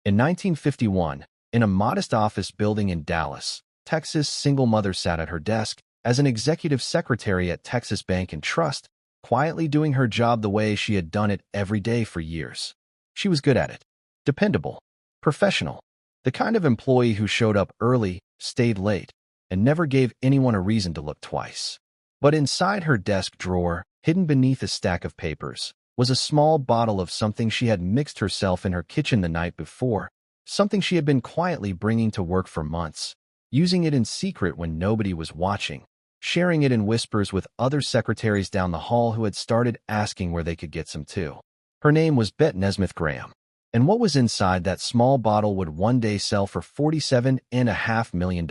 In 1951, in a modest office building in Dallas, Texas, single mother sat at her desk as an executive secretary at Texas Bank and Trust, quietly doing her job the way she had done it every day for years. She was good at it. Dependable. Professional. The kind of employee who showed up early, stayed late, and never gave anyone a reason to look twice. But inside her desk drawer, hidden beneath a stack of papers, was a small bottle of something she had mixed herself in her kitchen the night before, something she had been quietly bringing to work for months, using it in secret when nobody was watching, sharing it in whispers with other secretaries down the hall who had started asking where they could get some too. Her name was Bette Nesmith Graham, and what was inside that small bottle would one day sell for $47.5 million.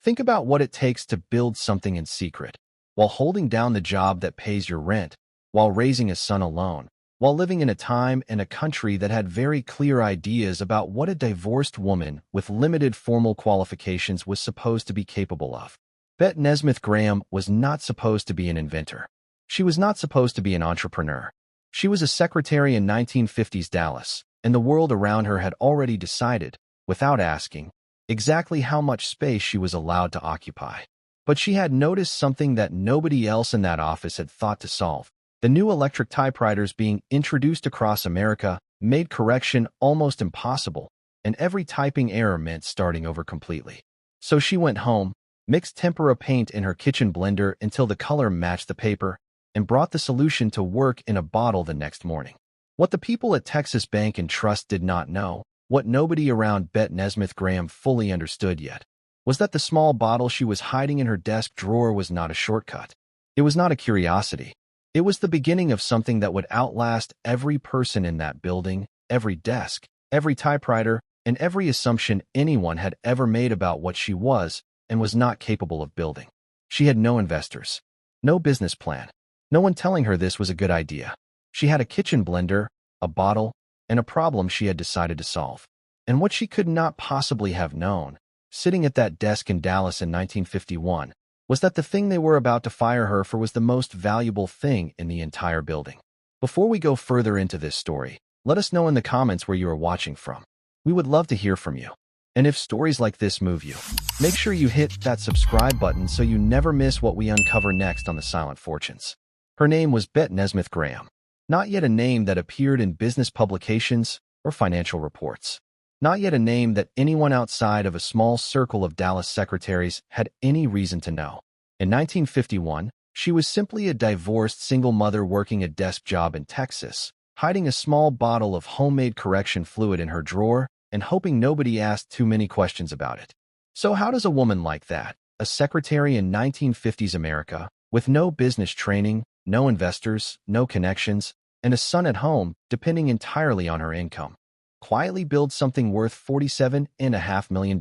Think about what it takes to build something in secret, while holding down the job that pays your rent, while raising a son alone, while living in a time and a country that had very clear ideas about what a divorced woman with limited formal qualifications was supposed to be capable of. Bette Nesmith Graham was not supposed to be an inventor. She was not supposed to be an entrepreneur. She was a secretary in 1950s Dallas, and the world around her had already decided, without asking, exactly how much space she was allowed to occupy. But she had noticed something that nobody else in that office had thought to solve. The new electric typewriters being introduced across America made correction almost impossible, and every typing error meant starting over completely. So she went home, mixed tempera paint in her kitchen blender until the color matched the paper, and brought the solution to work in a bottle the next morning. What the people at Texas Bank and Trust did not know, what nobody around Bette Nesmith Graham fully understood yet, was that the small bottle she was hiding in her desk drawer was not a shortcut. It was not a curiosity. It was the beginning of something that would outlast every person in that building, every desk, every typewriter, and every assumption anyone had ever made about what she was and was not capable of building. She had no investors, no business plan, no one telling her this was a good idea. She had a kitchen blender, a bottle, and a problem she had decided to solve. And what she could not possibly have known, sitting at that desk in Dallas in 1951, was that the thing they were about to fire her for was the most valuable thing in the entire building. Before we go further into this story, let us know in the comments where you are watching from. We would love to hear from you. And if stories like this move you, make sure you hit that subscribe button so you never miss what we uncover next on The Silent Fortunes. Her name was Bette Nesmith Graham, not yet a name that appeared in business publications or financial reports. Not yet a name that anyone outside of a small circle of Dallas secretaries had any reason to know. In 1951, she was simply a divorced single mother working a desk job in Texas, hiding a small bottle of homemade correction fluid in her drawer and hoping nobody asked too many questions about it. So how does a woman like that, a secretary in 1950s America, with no business training, no investors, no connections, and a son at home depending entirely on her income, quietly build something worth $47.5 million?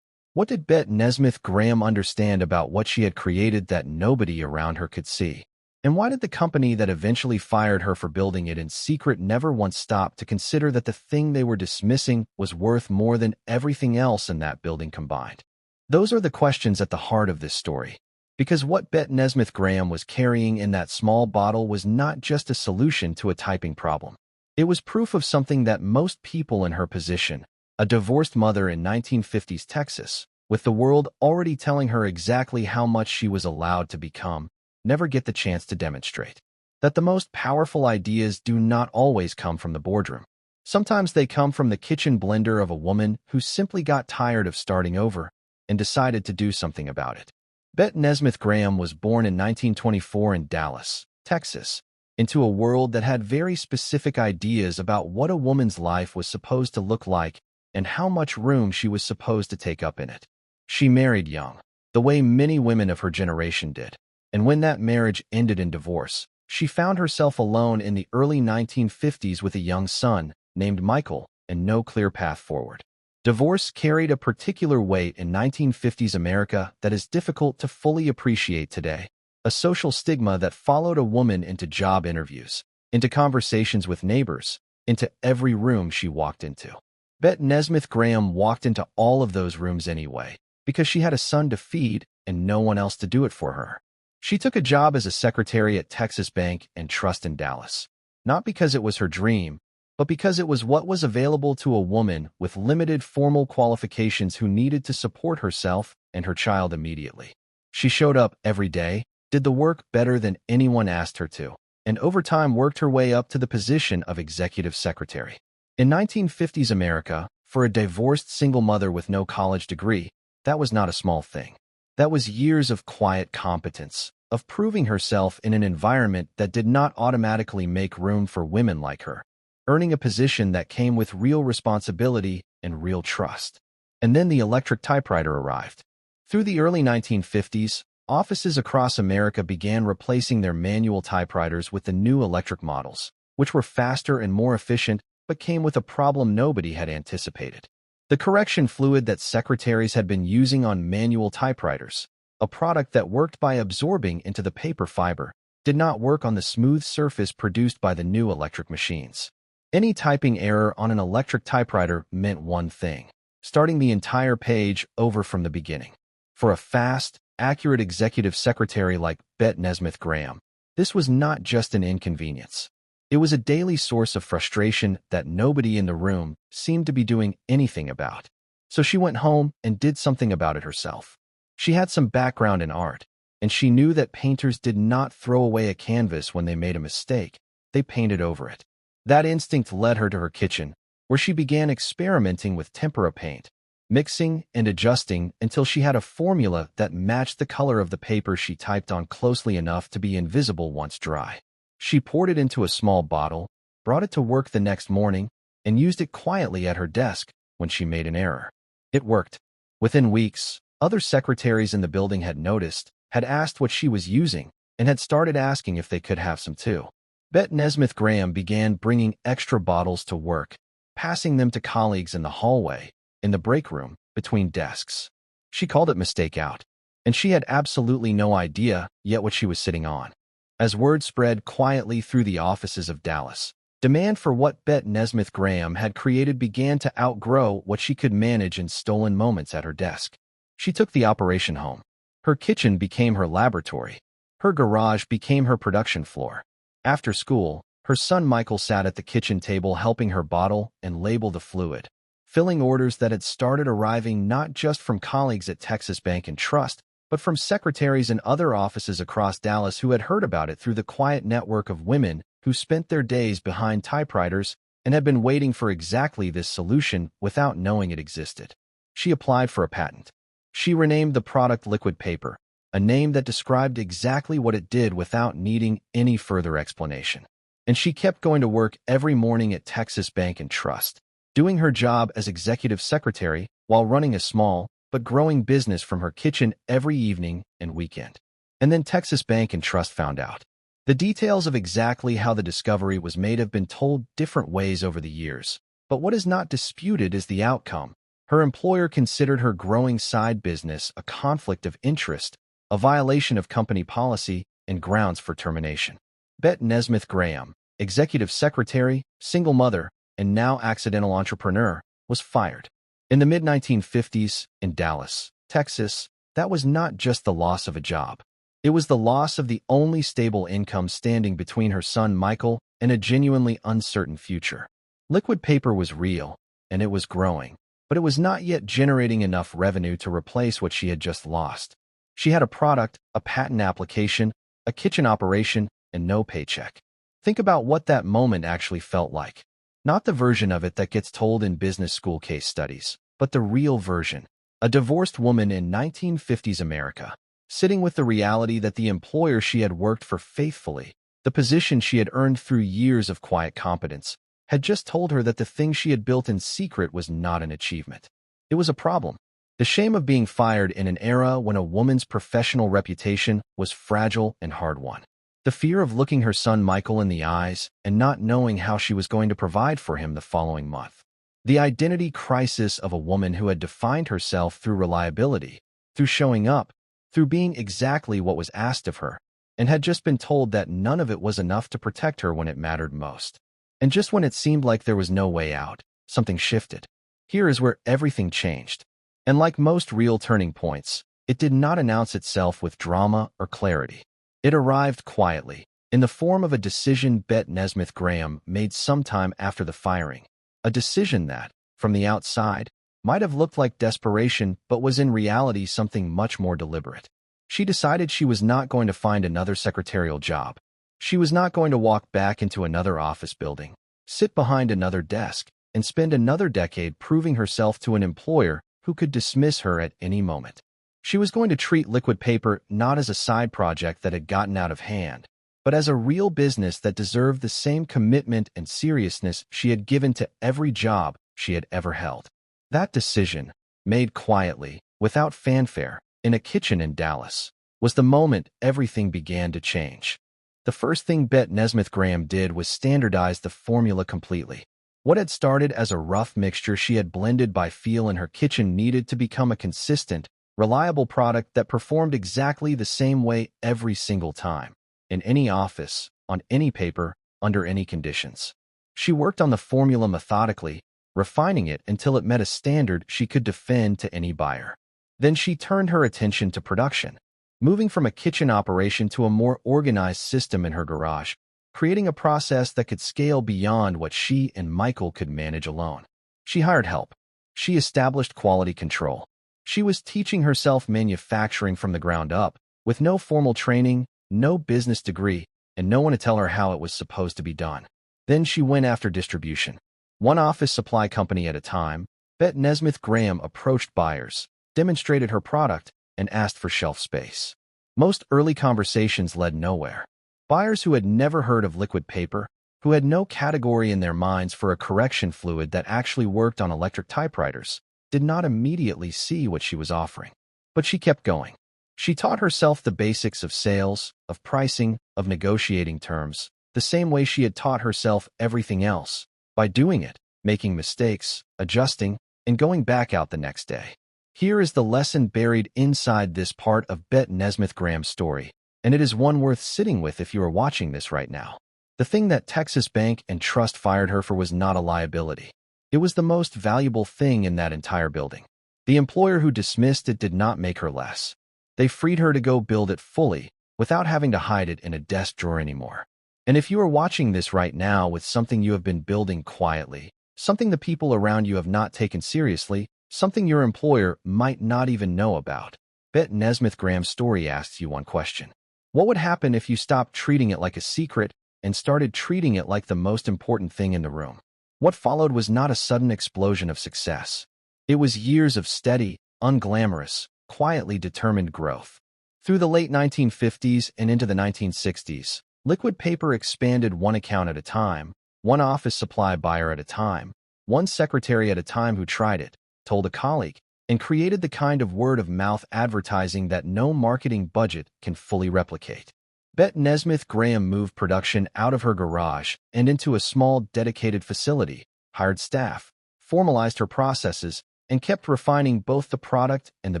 What did Bette Nesmith Graham understand about what she had created that nobody around her could see? And why did the company that eventually fired her for building it in secret never once stop to consider that the thing they were dismissing was worth more than everything else in that building combined? Those are the questions at the heart of this story. Because what Bette Nesmith Graham was carrying in that small bottle was not just a solution to a typing problem. It was proof of something that most people in her position, a divorced mother in 1950s Texas, with the world already telling her exactly how much she was allowed to become, never get the chance to demonstrate. That the most powerful ideas do not always come from the boardroom. Sometimes they come from the kitchen blender of a woman who simply got tired of starting over and decided to do something about it. Bette Nesmith Graham was born in 1924 in Dallas, Texas, into a world that had very specific ideas about what a woman's life was supposed to look like and how much room she was supposed to take up in it. She married young, the way many women of her generation did, and when that marriage ended in divorce, she found herself alone in the early 1950s with a young son named Michael and no clear path forward. Divorce carried a particular weight in 1950s America that is difficult to fully appreciate today. A social stigma that followed a woman into job interviews, into conversations with neighbors, into every room she walked into. Bette Nesmith Graham walked into all of those rooms anyway, because she had a son to feed and no one else to do it for her. She took a job as a secretary at Texas Bank and Trust in Dallas, not because it was her dream, but because it was what was available to a woman with limited formal qualifications who needed to support herself and her child immediately. She showed up every day, did the work better than anyone asked her to, and over time worked her way up to the position of executive secretary. In 1950s America, for a divorced single mother with no college degree, that was not a small thing. That was years of quiet competence, of proving herself in an environment that did not automatically make room for women like her, earning a position that came with real responsibility and real trust. And then the electric typewriter arrived. Through the early 1950s, offices across America began replacing their manual typewriters with the new electric models, which were faster and more efficient but came with a problem nobody had anticipated. The correction fluid that secretaries had been using on manual typewriters, a product that worked by absorbing into the paper fiber, did not work on the smooth surface produced by the new electric machines. Any typing error on an electric typewriter meant one thing: starting the entire page over from the beginning. For a fast, accurate executive secretary like Bette Nesmith Graham, this was not just an inconvenience. It was a daily source of frustration that nobody in the room seemed to be doing anything about. So she went home and did something about it herself. She had some background in art, and she knew that painters did not throw away a canvas when they made a mistake. They painted over it. That instinct led her to her kitchen, where she began experimenting with tempera paint, mixing and adjusting until she had a formula that matched the color of the paper she typed on closely enough to be invisible once dry. She poured it into a small bottle, brought it to work the next morning, and used it quietly at her desk when she made an error. It worked. Within weeks, other secretaries in the building had noticed, had asked what she was using, and had started asking if they could have some too. Bette Nesmith Graham began bringing extra bottles to work, passing them to colleagues in the hallway, in the break room, between desks. She called it mistake out, and she had absolutely no idea yet what she was sitting on. As word spread quietly through the offices of Dallas, demand for what Bette Nesmith Graham had created began to outgrow what she could manage in stolen moments at her desk. She took the operation home. Her kitchen became her laboratory. Her garage became her production floor. After school, her son Michael sat at the kitchen table helping her bottle and label the fluid, filling orders that had started arriving not just from colleagues at Texas Bank and Trust, but from secretaries in other offices across Dallas who had heard about it through the quiet network of women who spent their days behind typewriters and had been waiting for exactly this solution without knowing it existed. She applied for a patent. She renamed the product liquid paper, a name that described exactly what it did without needing any further explanation. And she kept going to work every morning at Texas Bank and Trust, doing her job as executive secretary while running a small but growing business from her kitchen every evening and weekend. And then Texas Bank and Trust found out. The details of exactly how the discovery was made have been told different ways over the years, but what is not disputed is the outcome. Her employer considered her growing side business a conflict of interest, a violation of company policy, and grounds for termination. Bette Nesmith Graham, executive secretary, single mother, and now accidental entrepreneur, was fired. In the mid-1950s, in Dallas, Texas, that was not just the loss of a job. It was the loss of the only stable income standing between her son Michael and a genuinely uncertain future. Liquid paper was real, and it was growing, but it was not yet generating enough revenue to replace what she had just lost. She had a product, a patent application, a kitchen operation, and no paycheck. Think about what that moment actually felt like. Not the version of it that gets told in business school case studies, but the real version. A divorced woman in 1950s America, sitting with the reality that the employer she had worked for faithfully, the position she had earned through years of quiet competence, had just told her that the thing she had built in secret was not an achievement. It was a problem. The shame of being fired in an era when a woman's professional reputation was fragile and hard-won. The fear of looking her son Michael in the eyes and not knowing how she was going to provide for him the following month. The identity crisis of a woman who had defined herself through reliability, through showing up, through being exactly what was asked of her, and had just been told that none of it was enough to protect her when it mattered most. And just when it seemed like there was no way out, something shifted. Here is where everything changed. And like most real turning points, it did not announce itself with drama or clarity. It arrived quietly, in the form of a decision Bette Nesmith Graham made sometime after the firing. A decision that, from the outside, might have looked like desperation but was in reality something much more deliberate. She decided she was not going to find another secretarial job. She was not going to walk back into another office building, sit behind another desk, and spend another decade proving herself to an employer who could dismiss her at any moment. She was going to treat liquid paper not as a side project that had gotten out of hand, but as a real business that deserved the same commitment and seriousness she had given to every job she had ever held. That decision, made quietly, without fanfare, in a kitchen in Dallas, was the moment everything began to change. The first thing Bette Nesmith Graham did was standardize the formula completely. What had started as a rough mixture she had blended by feel in her kitchen needed to become a consistent, reliable product that performed exactly the same way every single time, in any office, on any paper, under any conditions. She worked on the formula methodically, refining it until it met a standard she could defend to any buyer. Then she turned her attention to production, moving from a kitchen operation to a more organized system in her garage, creating a process that could scale beyond what she and Michael could manage alone. She hired help. She established quality control. She was teaching herself manufacturing from the ground up, with no formal training, no business degree, and no one to tell her how it was supposed to be done. Then she went after distribution. One office supply company at a time, Bette Nesmith Graham approached buyers, demonstrated her product, and asked for shelf space. Most early conversations led nowhere. Buyers who had never heard of liquid paper, who had no category in their minds for a correction fluid that actually worked on electric typewriters, did not immediately see what she was offering. But she kept going. She taught herself the basics of sales, of pricing, of negotiating terms, the same way she had taught herself everything else, by doing it, making mistakes, adjusting, and going back out the next day. Here is the lesson buried inside this part of Bette Nesmith Graham's story, and it is one worth sitting with if you are watching this right now. The thing that Texas Bank and Trust fired her for was not a liability. It was the most valuable thing in that entire building. The employer who dismissed it did not make her less. They freed her to go build it fully, without having to hide it in a desk drawer anymore. And if you are watching this right now with something you have been building quietly, something the people around you have not taken seriously, something your employer might not even know about, Bette Nesmith Graham's story asks you one question. What would happen if you stopped treating it like a secret and started treating it like the most important thing in the room? What followed was not a sudden explosion of success. It was years of steady, unglamorous, quietly determined growth. Through the late 1950s and into the 1960s, liquid paper expanded one account at a time, one office supply buyer at a time, one secretary at a time who tried it, told a colleague, and created the kind of word-of-mouth advertising that no marketing budget can fully replicate. Bette Nesmith Graham moved production out of her garage and into a small, dedicated facility, hired staff, formalized her processes, and kept refining both the product and the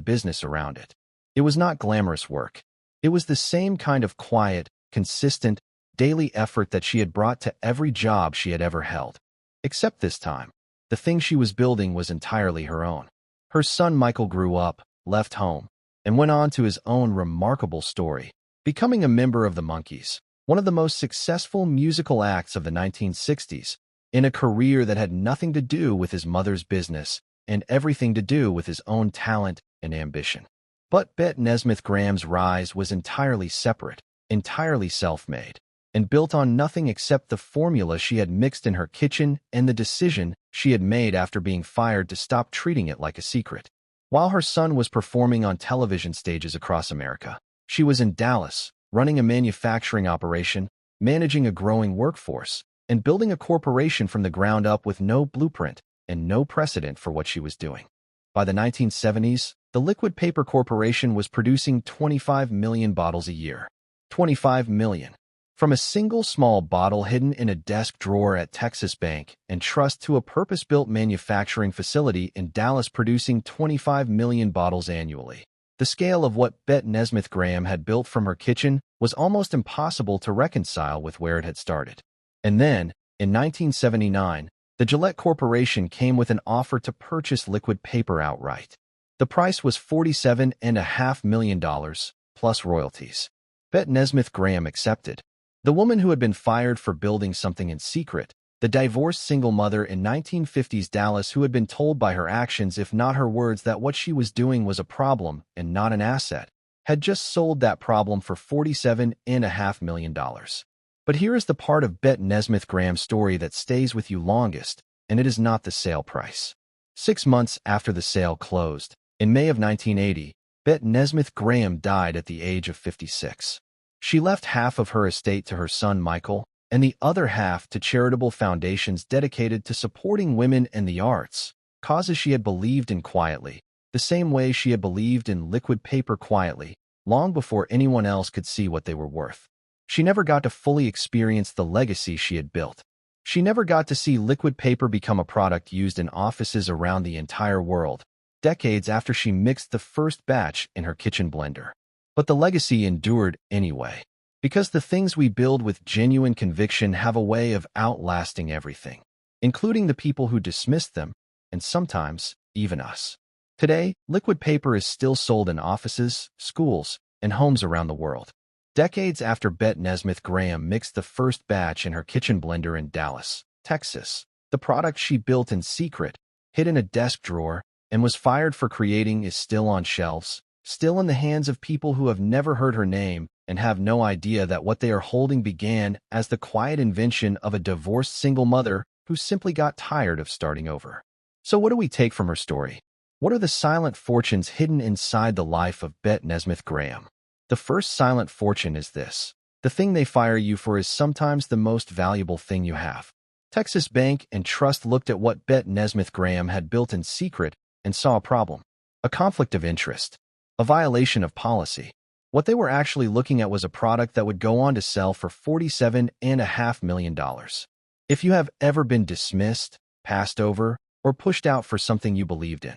business around it. It was not glamorous work. It was the same kind of quiet, consistent, daily effort that she had brought to every job she had ever held. Except this time, the thing she was building was entirely her own. Her son Michael grew up, left home, and went on to his own remarkable story, becoming a member of the Monkees, one of the most successful musical acts of the 1960s, in a career that had nothing to do with his mother's business and everything to do with his own talent and ambition. But Bette Nesmith Graham's rise was entirely separate, entirely self-made, and built on nothing except the formula she had mixed in her kitchen and the decision she had made after being fired to stop treating it like a secret. While her son was performing on television stages across America, she was in Dallas, running a manufacturing operation, managing a growing workforce, and building a corporation from the ground up with no blueprint and no precedent for what she was doing. By the 1970s, the Liquid Paper Corporation was producing 25 million bottles a year. 25 million. From a single small bottle hidden in a desk drawer at Texas Bank and Trust to a purpose-built manufacturing facility in Dallas producing 25 million bottles annually. The scale of what Bette Nesmith Graham had built from her kitchen was almost impossible to reconcile with where it had started. And then, in 1979, the Gillette Corporation came with an offer to purchase liquid paper outright. The price was $47.5 million, plus royalties. Bette Nesmith Graham accepted. The woman who had been fired for building something in secret, the divorced single mother in 1950s Dallas who had been told by her actions, if not her words, that what she was doing was a problem and not an asset, had just sold that problem for $47.5 million. But here is the part of Bette Nesmith Graham's story that stays with you longest, and it is not the sale price. 6 months after the sale closed, in May of 1980, Bette Nesmith Graham died at the age of 56. She left half of her estate to her son Michael, and the other half to charitable foundations dedicated to supporting women and the arts, causes she had believed in quietly, the same way she had believed in liquid paper quietly, long before anyone else could see what they were worth. She never got to fully experience the legacy she had built. She never got to see liquid paper become a product used in offices around the entire world, decades after she mixed the first batch in her kitchen blender. But the legacy endured anyway, because the things we build with genuine conviction have a way of outlasting everything, including the people who dismissed them, and sometimes even us. Today, liquid paper is still sold in offices, schools, and homes around the world. Decades after Bette Nesmith Graham mixed the first batch in her kitchen blender in Dallas, Texas, the product she built in secret, hid in a desk drawer, and was fired for creating is still on shelves, still in the hands of people who have never heard her name and have no idea that what they are holding began as the quiet invention of a divorced single mother who simply got tired of starting over. So what do we take from her story? What are the silent fortunes hidden inside the life of Bette Nesmith Graham? The first silent fortune is this: the thing they fire you for is sometimes the most valuable thing you have. Texas Bank and Trust looked at what Bette Nesmith Graham had built in secret and saw a problem, a conflict of interest, a violation of policy. What they were actually looking at was a product that would go on to sell for $47.5 million. If you have ever been dismissed, passed over, or pushed out for something you believed in,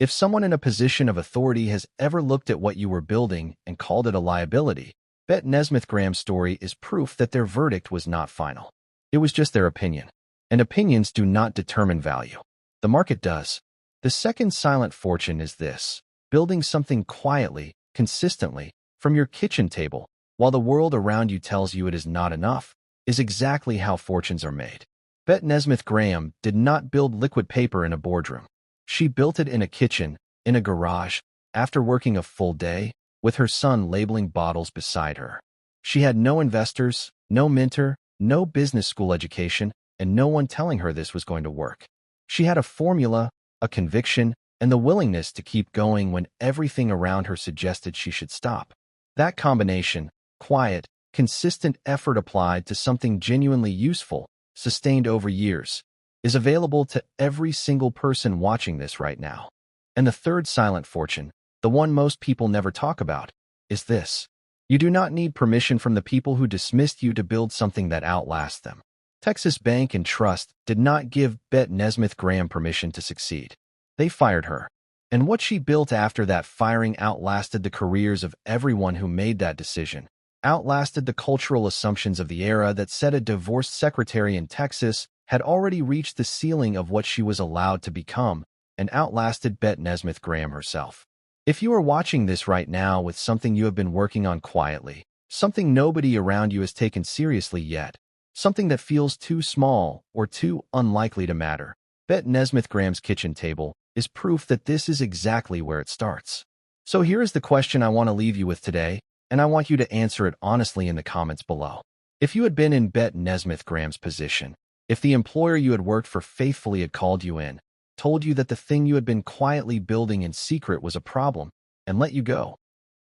if someone in a position of authority has ever looked at what you were building and called it a liability, Bette Nesmith Graham's story is proof that their verdict was not final. It was just their opinion. And opinions do not determine value. The market does. The second silent fortune is this: building something quietly, consistently, from your kitchen table, while the world around you tells you it is not enough, is exactly how fortunes are made. Bette Nesmith Graham did not build liquid paper in a boardroom. She built it in a kitchen, in a garage, after working a full day, with her son labeling bottles beside her. She had no investors, no mentor, no business school education, and no one telling her this was going to work. She had a formula, a conviction, and the willingness to keep going when everything around her suggested she should stop. That combination, quiet, consistent effort applied to something genuinely useful, sustained over years, is available to every single person watching this right now. And the third silent fortune, the one most people never talk about, is this: you do not need permission from the people who dismissed you to build something that outlasts them. Texas Bank and Trust did not give Bette Nesmith Graham permission to succeed. They fired her. And what she built after that firing outlasted the careers of everyone who made that decision, outlasted the cultural assumptions of the era that said a divorced secretary in Texas had already reached the ceiling of what she was allowed to become, and outlasted Bette Nesmith Graham herself. If you are watching this right now with something you have been working on quietly, something nobody around you has taken seriously yet, something that feels too small or too unlikely to matter, Bette Nesmith Graham's kitchen table is proof that this is exactly where it starts. So here is the question I want to leave you with today, and I want you to answer it honestly in the comments below. If you had been in Bette Nesmith Graham's position, if the employer you had worked for faithfully had called you in, told you that the thing you had been quietly building in secret was a problem, and let you go,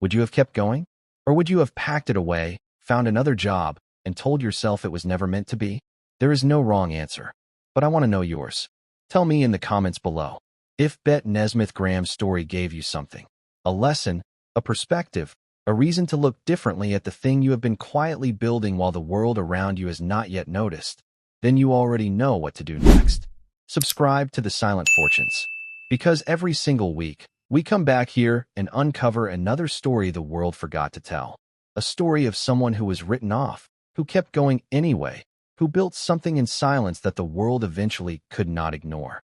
would you have kept going? Or would you have packed it away, found another job, and told yourself it was never meant to be? There is no wrong answer, but I want to know yours. Tell me in the comments below. If Bette Nesmith Graham's story gave you something, a lesson, a perspective, a reason to look differently at the thing you have been quietly building while the world around you has not yet noticed, then you already know what to do next. Subscribe to The Silent Fortunes, because every single week, we come back here and uncover another story the world forgot to tell. A story of someone who was written off, who kept going anyway, who built something in silence that the world eventually could not ignore.